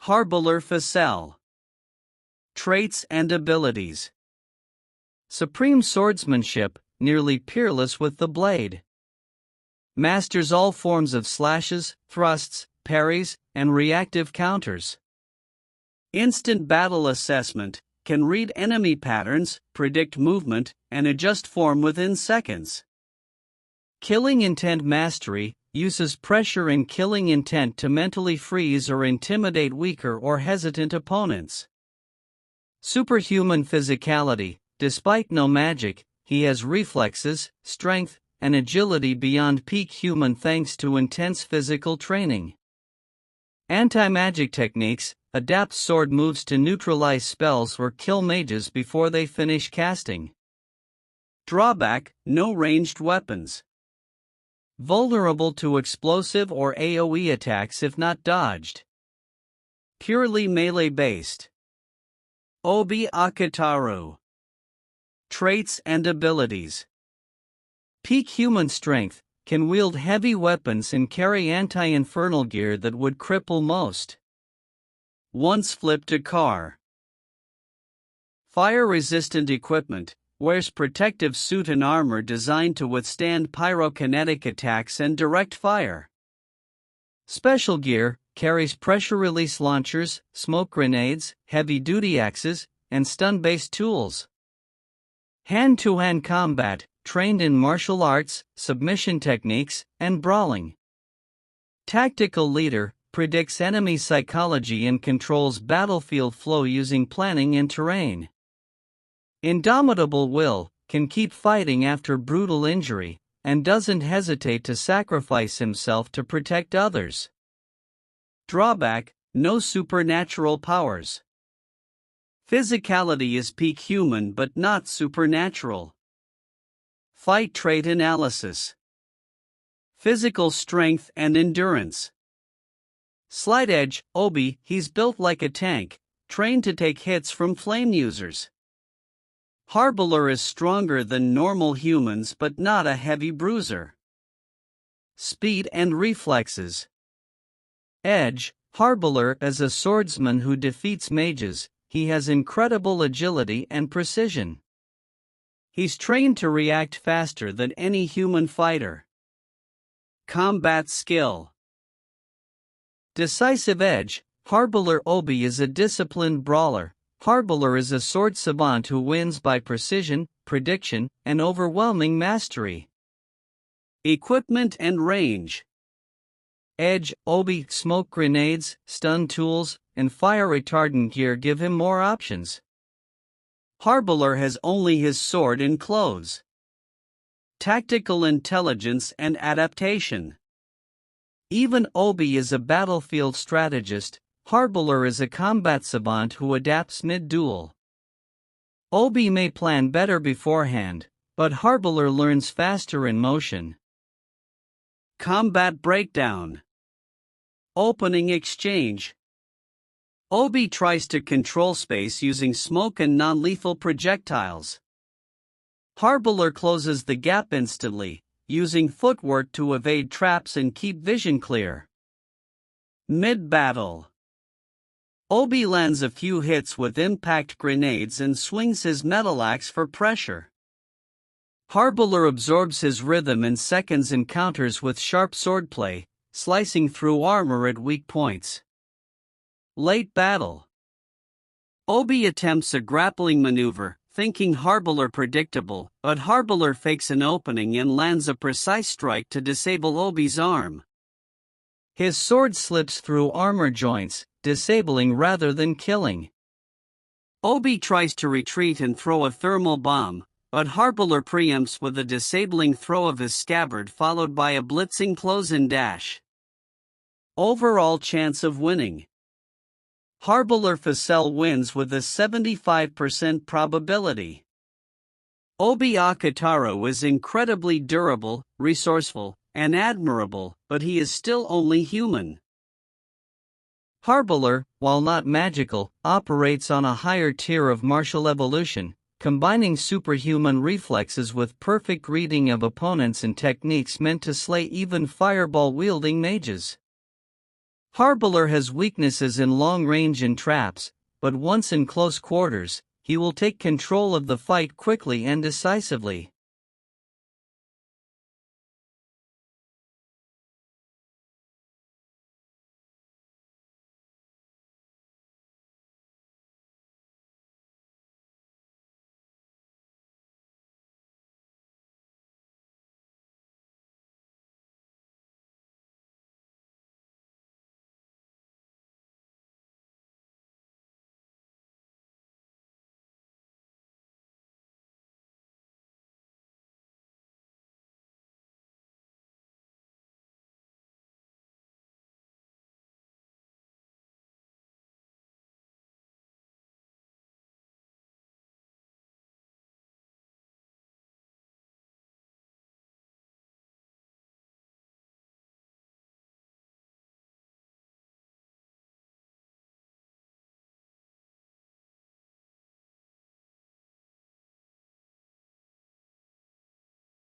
Harbeller Ficelle. Traits and abilities. Supreme swordsmanship, nearly peerless with the blade. Masters all forms of slashes, thrusts, parries, and reactive counters. Instant battle assessment, can read enemy patterns, predict movement, and adjust form within seconds. Killing intent mastery, uses pressure and killing intent to mentally freeze or intimidate weaker or hesitant opponents. Superhuman physicality, despite no magic, he has reflexes, strength, and agility beyond peak human thanks to intense physical training. Anti-magic techniques, adapts sword moves to neutralize spells or kill mages before they finish casting. Drawback, no ranged weapons. Vulnerable to explosive or AoE attacks if not dodged. Purely melee-based. Oubi Akitaru. Traits and abilities. Peak human strength, can wield heavy weapons and carry anti-infernal gear that would cripple most. Once flipped a car. Fire-resistant equipment, wears protective suit and armor designed to withstand pyrokinetic attacks and direct fire. Special gear, carries pressure release launchers, smoke grenades, heavy-duty axes, and stun-based tools. Hand-to-hand combat, trained in martial arts, submission techniques, and brawling. Tactical leader, predicts enemy psychology and controls battlefield flow using planning and terrain. Indomitable will, can keep fighting after brutal injury, and doesn't hesitate to sacrifice himself to protect others. Drawback, no supernatural powers. Physicality is peak human but not supernatural. Fight trait analysis. Physical strength and endurance. Slight edge, Oubi, he's built like a tank, trained to take hits from flame users. Harbeller is stronger than normal humans but not a heavy bruiser. Speed and reflexes. Edge, Harbeller is a swordsman who defeats mages, he has incredible agility and precision. He's trained to react faster than any human fighter. Combat skill. Decisive edge, Harbeller Oubi is a disciplined brawler. Harbeller is a sword savant who wins by precision, prediction, and overwhelming mastery. Equipment and range. Edge, Oubi, smoke grenades, stun tools, and fire retardant gear give him more options. Harbeller has only his sword and clothes. Tactical intelligence and adaptation. Even Oubi is a battlefield strategist. Harbeller is a combat savant who adapts mid-duel. Oubi may plan better beforehand, but Harbeller learns faster in motion. Combat breakdown. Opening exchange. Oubi tries to control space using smoke and non-lethal projectiles. Harbeller closes the gap instantly, using footwork to evade traps and keep vision clear. Mid-battle. Oubi lands a few hits with impact grenades and swings his metal axe for pressure. Harbeller absorbs his rhythm in seconds and counters with sharp swordplay, slicing through armor at weak points. Late battle. Oubi attempts a grappling maneuver, thinking Harbeller predictable, but Harbeller fakes an opening and lands a precise strike to disable Oubi's arm. His sword slips through armor joints, disabling rather than killing. Oubi tries to retreat and throw a thermal bomb, but Harbeller preempts with a disabling throw of his scabbard followed by a blitzing close and dash. Overall chance of winning. Harbeller Ficelle wins with a 75% probability. Oubi Akitaru is incredibly durable, resourceful, and admirable, but he is still only human. Harbeller, while not magical, operates on a higher tier of martial evolution, combining superhuman reflexes with perfect reading of opponents and techniques meant to slay even fireball-wielding mages. Harbeller has weaknesses in long range and traps, but once in close quarters, he will take control of the fight quickly and decisively.